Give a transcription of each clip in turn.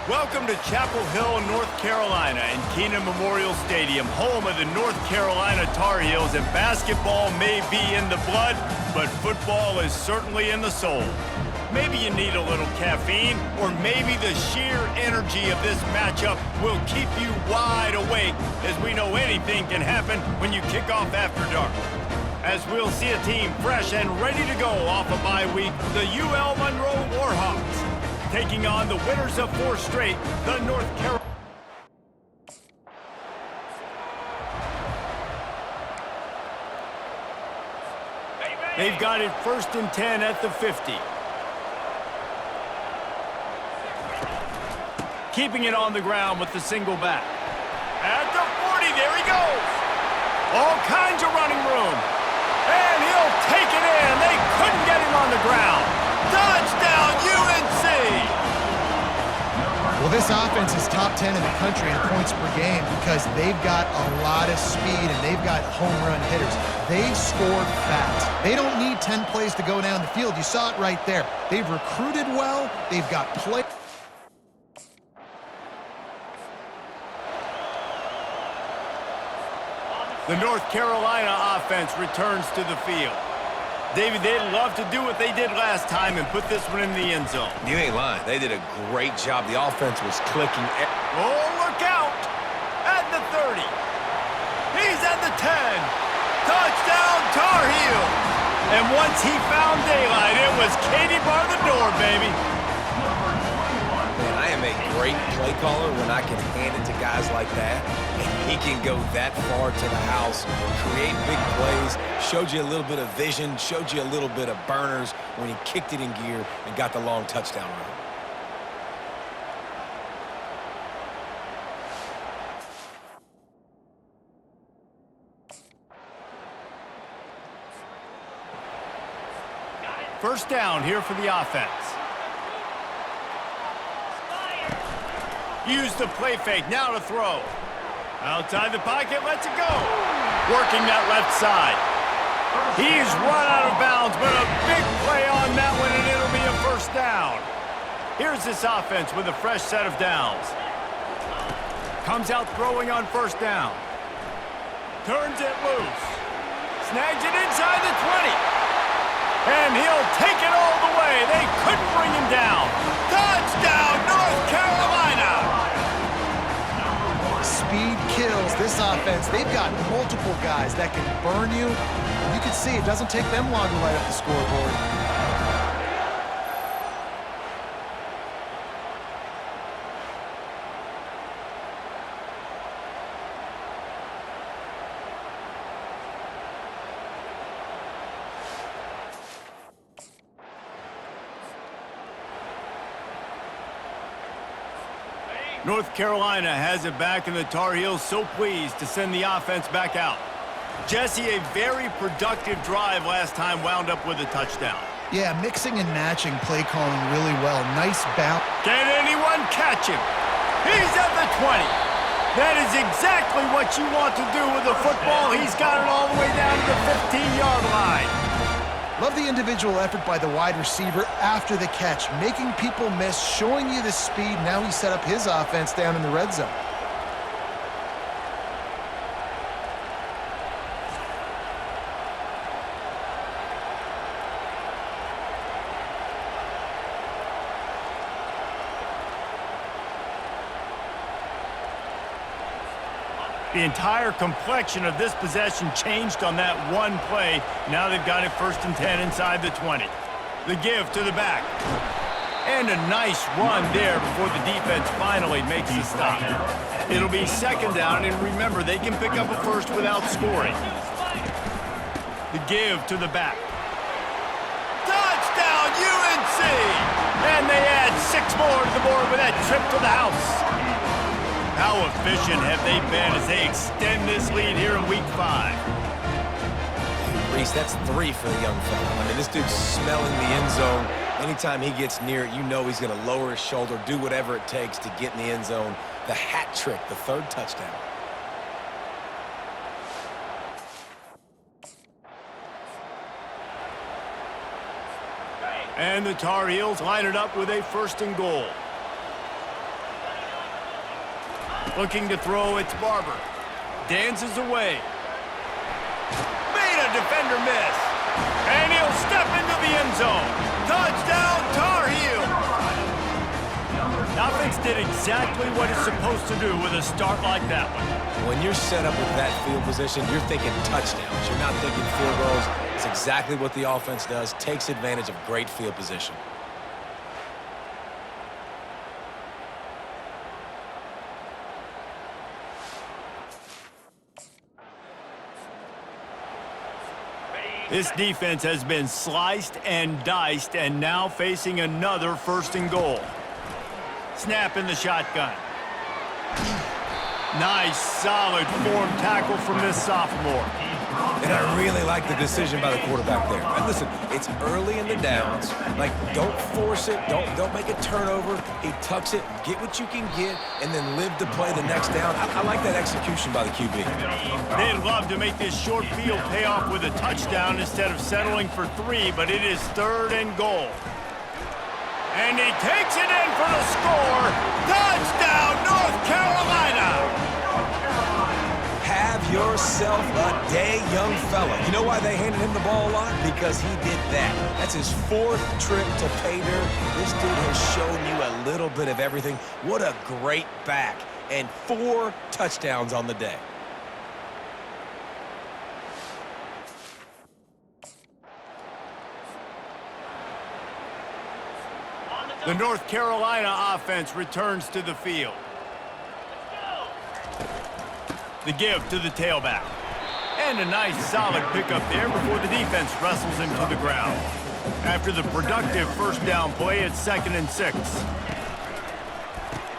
Welcome to Chapel Hill, North Carolina, and Keenan Memorial Stadium, home of the North Carolina Tar Heels. And basketball may be in the blood, but football is certainly in the soul. Maybe you need a little caffeine, or maybe the sheer energy of this matchup will keep you wide awake, as we know anything can happen when you kick off after dark. As we'll see a team fresh and ready to go off a bye week, the UL Monroe Warhawks, taking on the winners of 4 straight, the North Carolina. They've got it 1st and 10 at the 50. Keeping it on the ground with the single back. At the 40, there he goes. All kinds of running room. And he'll take it in. They couldn't get him on the ground. Touchdown, UNC! Well, this offense is top 10 in the country in points per game because they've got a lot of speed and they've got home run hitters. They score fast. They don't need 10 plays to go down the field. You saw it right there. They've recruited well. They've got play. The North Carolina offense returns to the field. David, they'd love to do what they did last time and put this one in the end zone. You ain't lying. They did a great job. The offense was clicking. Oh, look out! At the 30. He's at the 10. Touchdown, Tar Heels! And once he found daylight, it was Katie bar the door, baby. Man, I am a great play caller when I can hand it to guys like that. And he can go that far to the house, create big plays, showed you a little bit of vision, showed you a little bit of burners when he kicked it in gear and got the long touchdown run. First down here for the offense. Use the play fake, now to throw. Outside the pocket, lets it go. Working that left side. He's run out of bounds, but a big play on that one, and it'll be a first down. Here's this offense with a fresh set of downs. Comes out throwing on first down. Turns it loose. Snags it inside the 20. And he'll take it all the way. They couldn't bring him down. Touchdown, North Carolina! Speed kills this offense. They've got multiple guys that can burn you. You can see it doesn't take them long to light up the scoreboard. North Carolina has it back, and the Tar Heels so pleased to send the offense back out. Jesse, a very productive drive last time wound up with a touchdown. Yeah, mixing and matching play calling really well. Nice bounce. Can anyone catch him? He's at the 20. That is exactly what you want to do with the football. He's got it all the way down to the 15-yard line. Love the individual effort by the wide receiver after the catch, making people miss, showing you the speed. Now he set up his offense down in the red zone. The entire complexion of this possession changed on that one play. Now they've got it 1st and 10 inside the 20. The give to the back. And a nice run there before the defense finally makes the stop. It'll be 2nd down, and remember, they can pick up a first without scoring. The give to the back. Touchdown, UNC! And they add 6 more to the board with that trip to the house. How efficient have they been as they extend this lead here in Week 5? Reese, that's 3 for the young fella. I mean, this dude's smelling the end zone. Anytime he gets near it, you know he's going to lower his shoulder, do whatever it takes to get in the end zone. The hat trick, the 3rd touchdown. And the Tar Heels line it up with a 1st and goal. Looking to throw, it's Barber. Dances away. Made a defender miss. And he'll step into the end zone. Touchdown, Tar Heels. The offense did exactly what it's supposed to do with a start like that one. When you're set up with that field position, you're thinking touchdowns. You're not thinking field goals. It's exactly what the offense does. Takes advantage of great field position. This defense has been sliced and diced and now facing another first and goal. Snap in the shotgun. Nice, solid form tackle from this sophomore. And I really like the decision by the quarterback there. And listen, it's early in the downs. Like, don't force it. Don't make a turnover. He tucks it, get what you can get, and then live to play the next down. I like that execution by the QB. They'd love to make this short field pay off with a touchdown instead of settling for 3, but it is 3rd and goal. And he takes it in for the score. Touchdown, North Carolina! Have yourself a day, young fella. You know why they handed him the ball a lot? Because he did that. That's his 4th trip to pay dirt. This dude has shown you a little bit of everything. What a great back. And 4 touchdowns on the day. The North Carolina offense returns to the field. The give to the tailback. And a nice solid pickup there before the defense wrestles him to the ground. After the productive first down play, it's 2nd and 6.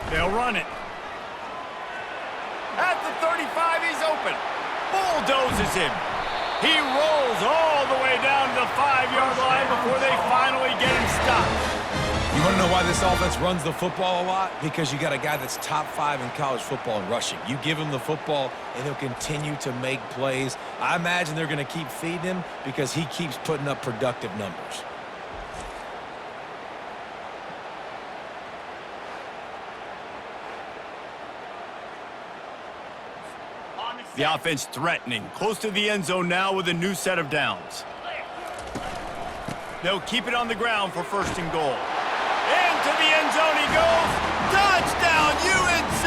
They'll run it. At the 35, he's open. Bulldozes him. He rolls all the way down to the 5-yard line before they finally get him stopped. You want to know why this offense runs the football a lot? Because you got a guy that's top 5 in college football in rushing. You give him the football, and he'll continue to make plays. I imagine they're going to keep feeding him because he keeps putting up productive numbers. The offense threatening, close to the end zone now with a new set of downs. They'll keep it on the ground for 1st and goal. Into the end zone he goes. Touchdown, UNC!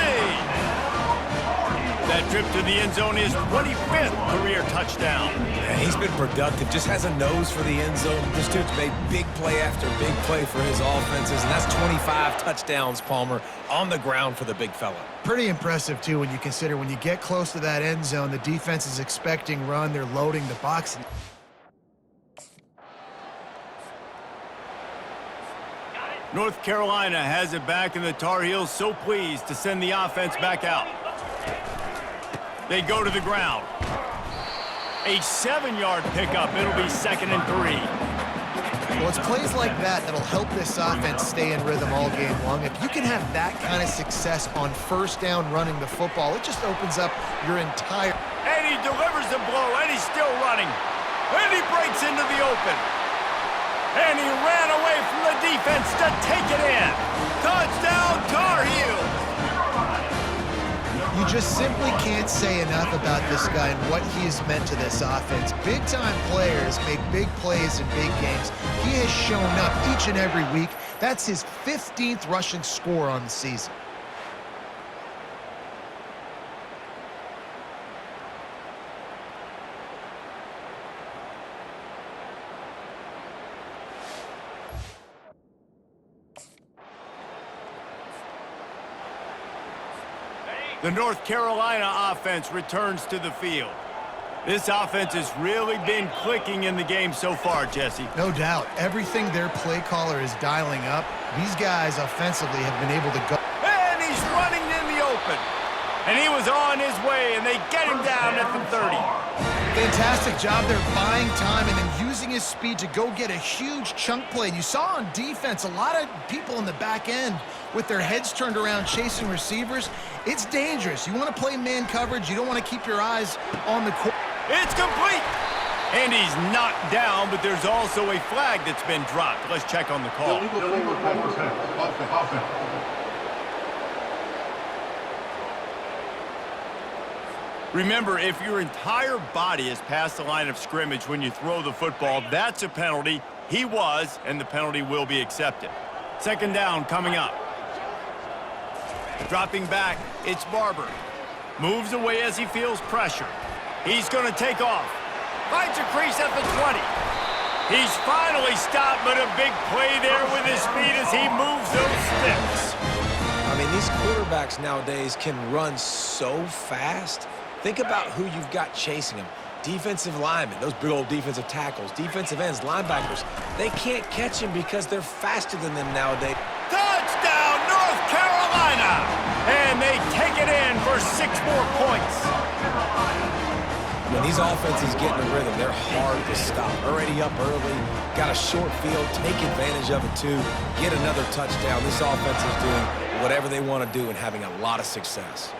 That trip to the end zone is 25th career touchdown. Yeah, he's been productive, just has a nose for the end zone. This dude's made big play after big play for his offenses, and that's 25 touchdowns, Palmer, on the ground for the big fella. Pretty impressive, too, when you consider when you get close to that end zone, the defense is expecting run, they're loading the box. North Carolina has it back, and the Tar Heels so pleased to send the offense back out. They go to the ground. A 7-yard pickup. It'll be 2nd and 3. Well, it's plays like that that'll help this offense stay in rhythm all game long. If you can have that kind of success on 1st down running the football, it just opens up your entire... And he delivers the blow, and he's still running. And he breaks into the open. And he ran away from the defense to take it in. Touchdown, Tar Heels! You just simply can't say enough about this guy and what he has meant to this offense. Big-time players make big plays in big games. He has shown up each and every week. That's his 15th rushing score on the season. The North Carolina offense returns to the field. This offense has really been clicking in the game so far, Jesse. No doubt. Everything their play caller is dialing up, these guys offensively have been able to go. And he's running in the open. And he was on his way, and they get him down at the 30. Fantastic job there buying time and then using his speed to go get a huge chunk play. You saw on defense a lot of people in the back end with their heads turned around chasing receivers. It's dangerous. You want to play man coverage. You don't want to keep your eyes on the court. It's complete. And he's knocked down, but there's also a flag that's been dropped. Let's check on the call. Remember, if your entire body is past the line of scrimmage when you throw the football, that's a penalty. He was, and the penalty will be accepted. Second down coming up. Dropping back, it's Barber. Moves away as he feels pressure. He's going to take off. Finds a crease at the 20. He's finally stopped, but a big play there with his feet as he moves those sticks. I mean, these quarterbacks nowadays can run so fast. Think about who you've got chasing them. Defensive linemen, those big old defensive tackles, defensive ends, linebackers. They can't catch him because they're faster than them nowadays. Touchdown, North Carolina! And they take it in for 6 more points. When these offenses get in a rhythm, they're hard to stop. Already up early, got a short field, take advantage of it too, get another touchdown. This offense is doing whatever they want to do and having a lot of success.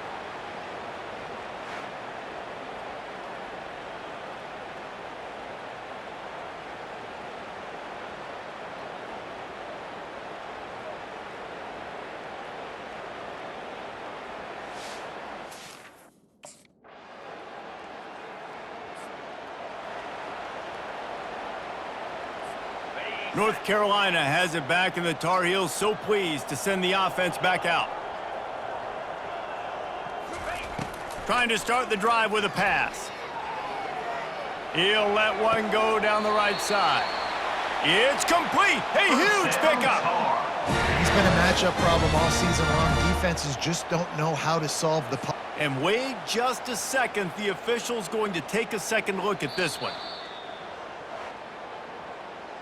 North Carolina has it back, and the Tar Heels so pleased to send the offense back out. Trying to start the drive with a pass. He'll let one go down the right side. It's complete. A huge pickup. He's been a matchup problem all season long. Defenses just don't know how to solve the puck. And wait just a second. The official's going to take a second look at this one.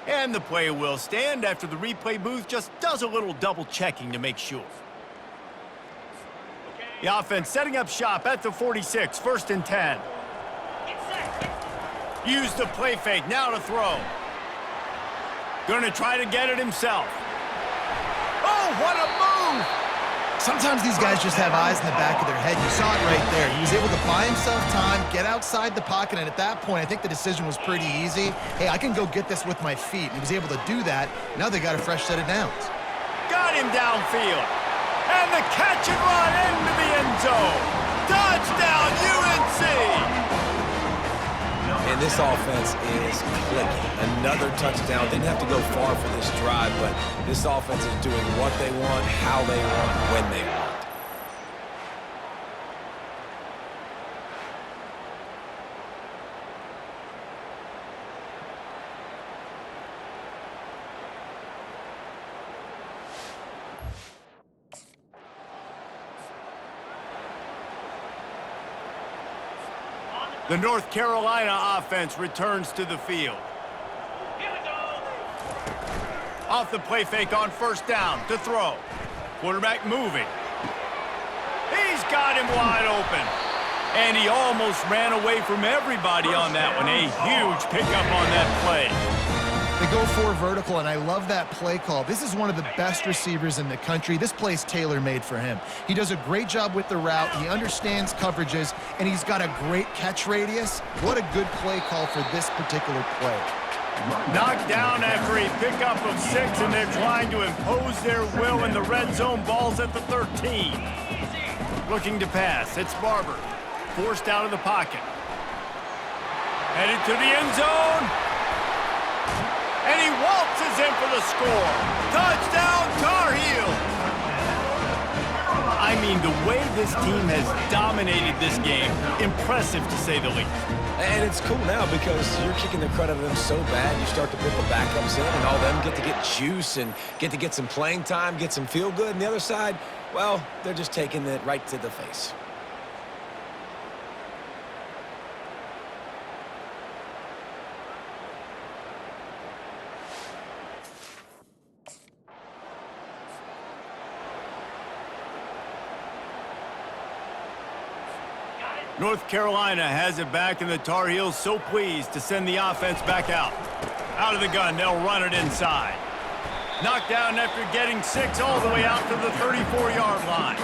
And the play will stand after the replay booth just does a little double checking to make sure. The offense setting up shop at the 46, 1st and 10. Use the play fake, now to throw. Gonna try to get it himself. Oh, what a move! Sometimes these guys just have eyes in the back of their head. You saw it right there. He was able to buy himself time, get outside the pocket, and at that point, I think the decision was pretty easy. Hey, I can go get this with my feet. And he was able to do that. Now they got a fresh set of downs. Got him downfield. And the catch and run into the end zone. Touchdown, UNC! And this offense is clicking. Another touchdown. Didn't have to go far for this drive, but this offense is doing what they want, how they want, when they want. The North Carolina offense returns to the field. Off the play fake on 1st down to throw. Quarterback moving. He's got him wide open. And he almost ran away from everybody on that one. A huge pickup on that play. They go 4 vertical, and I love that play call. This is one of the best receivers in the country. This play's tailor-made for him. He does a great job with the route. He understands coverages, and he's got a great catch radius. What a good play call for this particular play. Knocked down after a pickup of 6, and they're trying to impose their will in the red zone. Ball's at the 13. Looking to pass. It's Barber. Forced out of the pocket. Headed to the end zone. And he waltzes in for the score. Touchdown, Tar Heels! I mean, the way this team has dominated this game, impressive to say the least. And it's cool now because you're kicking the credit of them so bad, you start to put the backups in, and all them get to get juice and get to get some playing time, get some feel good. And the other side, well, they're just taking it right to the face. North Carolina has it back, and the Tar Heels so pleased to send the offense back out. Out of the gun, they'll run it inside. Knocked down after getting 6 all the way out to the 34-yard line.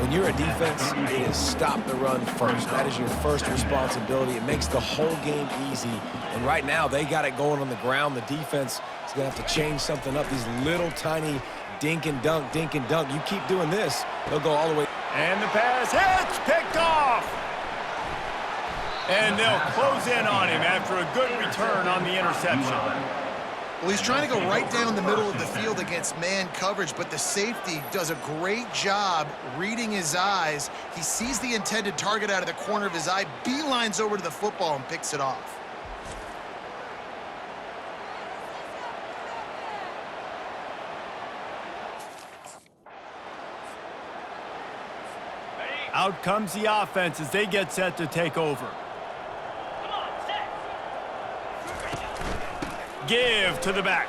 When you're a defense, it is stop the run first. That is your first responsibility. It makes the whole game easy. And right now, they got it going on the ground. The defense is going to have to change something up. These little tiny dink and dunk, dink and dunk. You keep doing this, they'll go all the way. And the pass hits, picked off. And they'll close in on him after a good return on the interception. Well, he's trying to go right down the middle of the field against man coverage, but the safety does a great job reading his eyes. He sees the intended target out of the corner of his eye, beelines over to the football and picks it off. Out comes the offense as they get set to take over. Give to the back.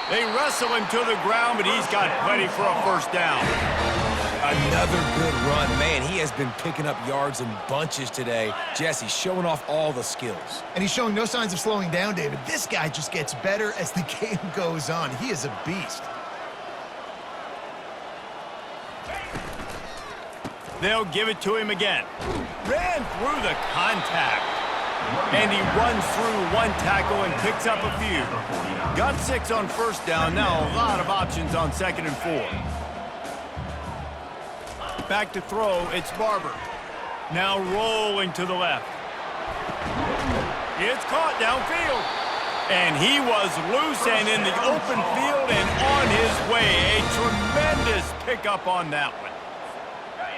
They wrestle him to the ground, but he's got plenty for a first down. Another good run. Man, he has been picking up yards in bunches today. Jesse showing off all the skills. And he's showing no signs of slowing down, David. This guy just gets better as the game goes on. He is a beast. They'll give it to him again. Ran through the contact. And he runs through one tackle and picks up a few. Got 6 on first down. Now a lot of options on 2nd and 4. Back to throw, it's Barber. Now rolling to the left. It's caught downfield. And he was loose and in the open field and on his way. A tremendous pickup on that one.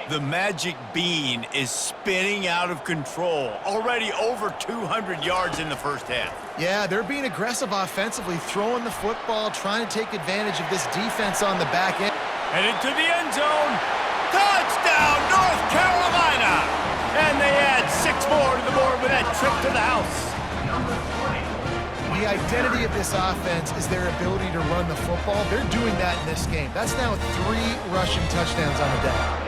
The magic bean is spinning out of control. Already over 200 yards in the first half. Yeah, they're being aggressive offensively, throwing the football, trying to take advantage of this defense on the back end. Headed to the end zone. Touchdown, North Carolina! And they add 6 more to the board with that trip to the house. The identity of this offense is their ability to run the football. They're doing that in this game. That's now 3 rushing touchdowns on the day.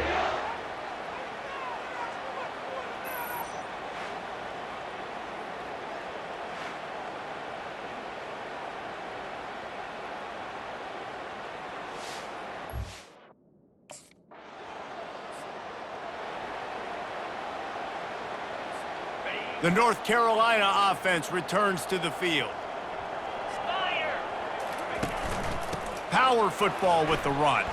The North Carolina offense returns to the field. Power football with the run.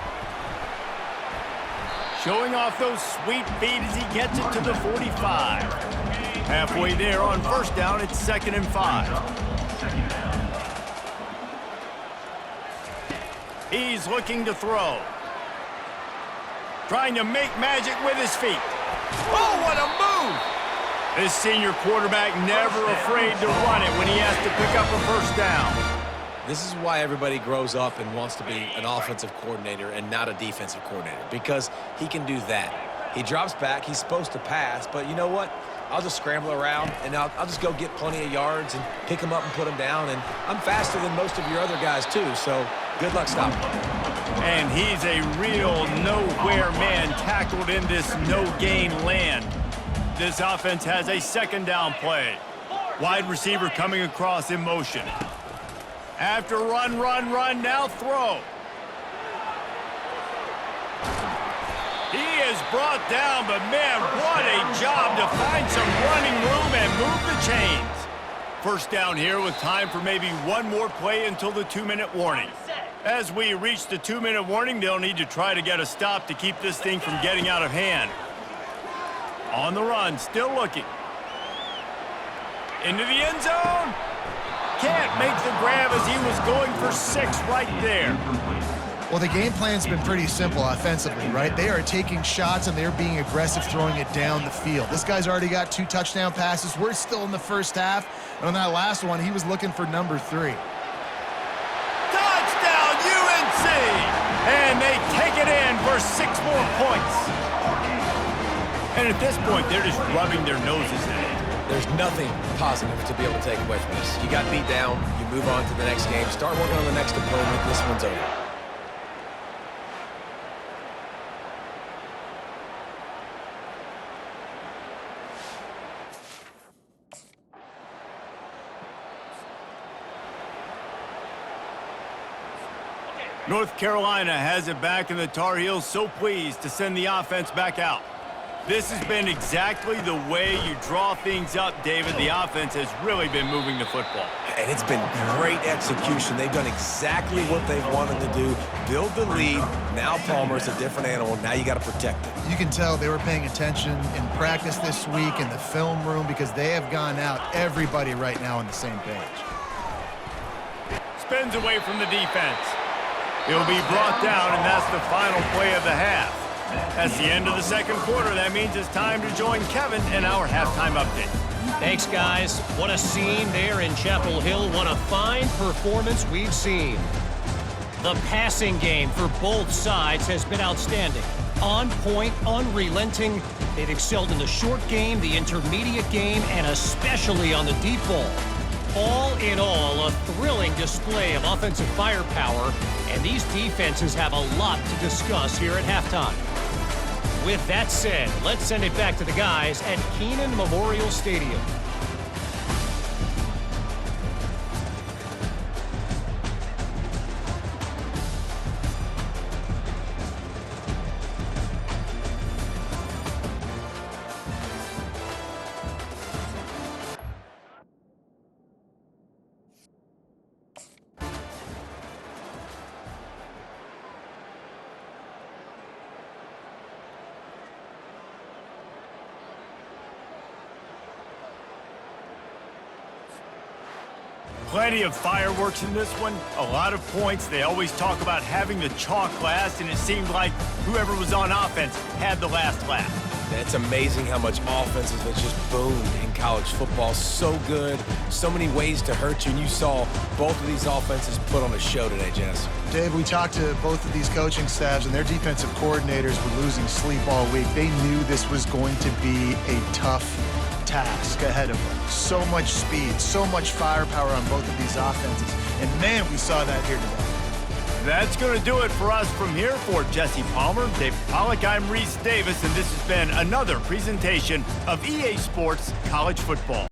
Showing off those sweet feet as he gets it to the 45. Halfway there on first down, it's 2nd and 5. He's looking to throw. Trying to make magic with his feet. Oh, what a move! This senior quarterback never afraid to run it when he has to pick up a first down. This is why everybody grows up and wants to be an offensive coordinator and not a defensive coordinator, because he can do that. He drops back, he's supposed to pass, but you know what? I'll just scramble around, and I'll just go get plenty of yards and pick them up and put them down, and I'm faster than most of your other guys too, so good luck stopping him. And he's a real nowhere man tackled in this no-gain land. This offense has a 2nd down play. Wide receiver coming across in motion. After run, now throw. He is brought down, but man, what a job to find some running room and move the chains. First down here with time for maybe one more play until the 2-minute warning. As we reach the 2-minute warning, they'll need to try to get a stop to keep this thing from getting out of hand. On the run, still looking. Into the end zone. Can't make the grab as he was going for 6 right there. Well, the game plan's been pretty simple offensively, right? They are taking shots, and they're being aggressive throwing it down the field. This guy's already got 2 touchdown passes. We're still in the first half. And on that last one, he was looking for number 3. Touchdown, UNC! And they take it in for 6 more points. And at this point, they're just rubbing their noses in it. There's nothing positive to be able to take away from this. You got beat down, you move on to the next game, start working on the next opponent, this one's over. North Carolina has it back, and the Tar Heels so pleased to send the offense back out. This has been exactly the way you draw things up, David. The offense has really been moving the football. And it's been great execution. They've done exactly what they've wanted to do. Build the lead. Now Palmer's a different animal. Now you got to protect it. You can tell they were paying attention in practice this week in the film room because they have gone out, everybody right now on the same page. Spins away from the defense. He'll be brought down, and that's the final play of the half. That's the end of the second quarter. That means it's time to join Kevin in our halftime update. Thanks, guys. What a scene there in Chapel Hill. What a fine performance we've seen. The passing game for both sides has been outstanding. On point, unrelenting. They've excelled in the short game, the intermediate game, and especially on the deep ball. All in all, a thrilling display of offensive firepower, and these defenses have a lot to discuss here at halftime. With that said, let's send it back to the guys at Kenan Memorial Stadium. Plenty of fireworks in this one, a lot of points. They always talk about having the chalk last, and it seemed like whoever was on offense had the last laugh. It's amazing how much offenses have just boomed in college football. So good, so many ways to hurt you, and you saw both of these offenses put on a show today, Jess. Dave, we talked to both of these coaching staffs, and their defensive coordinators were losing sleep all week. They knew this was going to be a tough task ahead of them. So much speed, so much firepower on both of these offenses. And man, we saw that here today. That's going to do it for us from here. For Jesse Palmer, Dave Pollack, I'm Reese Davis, and this has been another presentation of EA Sports College Football.